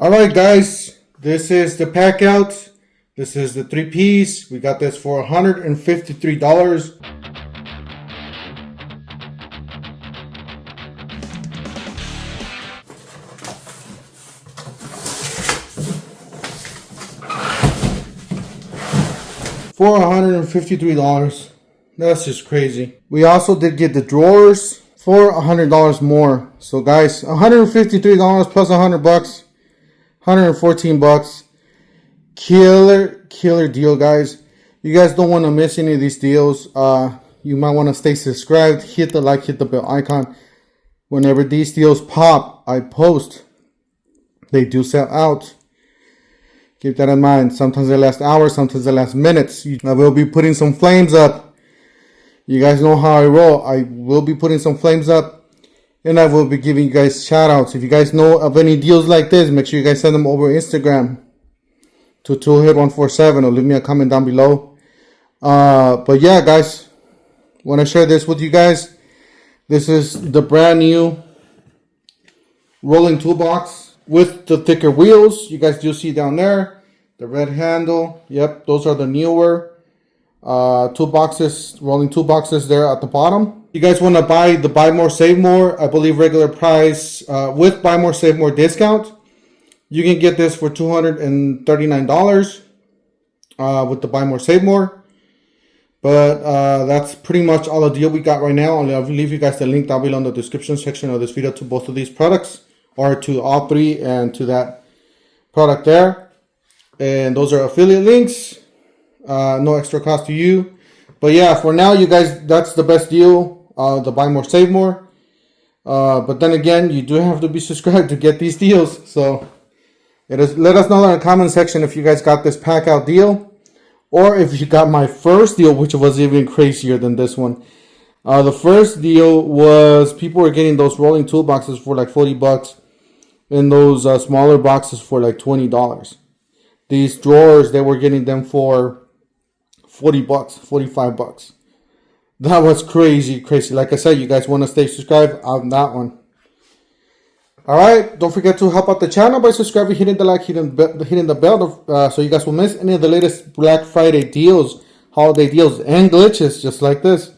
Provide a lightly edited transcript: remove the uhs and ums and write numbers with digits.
Alright guys, this is the Packout. This is the 3-piece. We got this for $153. For $153. That's just crazy. We also did get the drawers for $100 more. So guys, $153 plus $100. $114. Killer deal, guys. You guys don't want to miss any of these deals. You might want to stay subscribed, hit the like, hit the bell icon. Whenever these deals pop, I post. They do sell out. Keep that in mind. Sometimes they last hours, sometimes they last minutes. I will be putting some flames up. You guys know how I roll. I will be putting some flames up. And I will be giving you guys shout outs. If you guys know of any deals like this, make sure you guys send them over Instagram to toolhit147 or leave me a comment down below. But yeah, guys, want to share this with you guys. This is the brand new rolling toolbox with the thicker wheels. You guys do see down there the red handle. Yep, those are the newer rolling toolboxes there at the bottom. You guys want to buy the buy more save more, I believe regular price with buy more save more discount, you can get this for $239 with the buy more save more. But that's pretty much all the deal we got right now. I'll leave you guys the link down below in the description section of this video to both of these products, or to all three and to that product there. And those are affiliate links. No extra cost to you. But yeah, for now, you guys, that's the best deal. The buy more, save more. But then again, you do have to be subscribed to get these deals. So let us know in the comment section if you guys got this Packout deal, or if you got my first deal, which was even crazier than this one. The first deal was people were getting those rolling toolboxes for like $40, and those smaller boxes for like $20. These drawers, they were getting them for $40, $45. That was crazy. Like I said, you guys want to stay subscribed on that one. Alright, don't forget to help out the channel by subscribing, hitting the like, hitting the bell, so you guys will miss any of the latest Black Friday deals, holiday deals, and glitches just like this.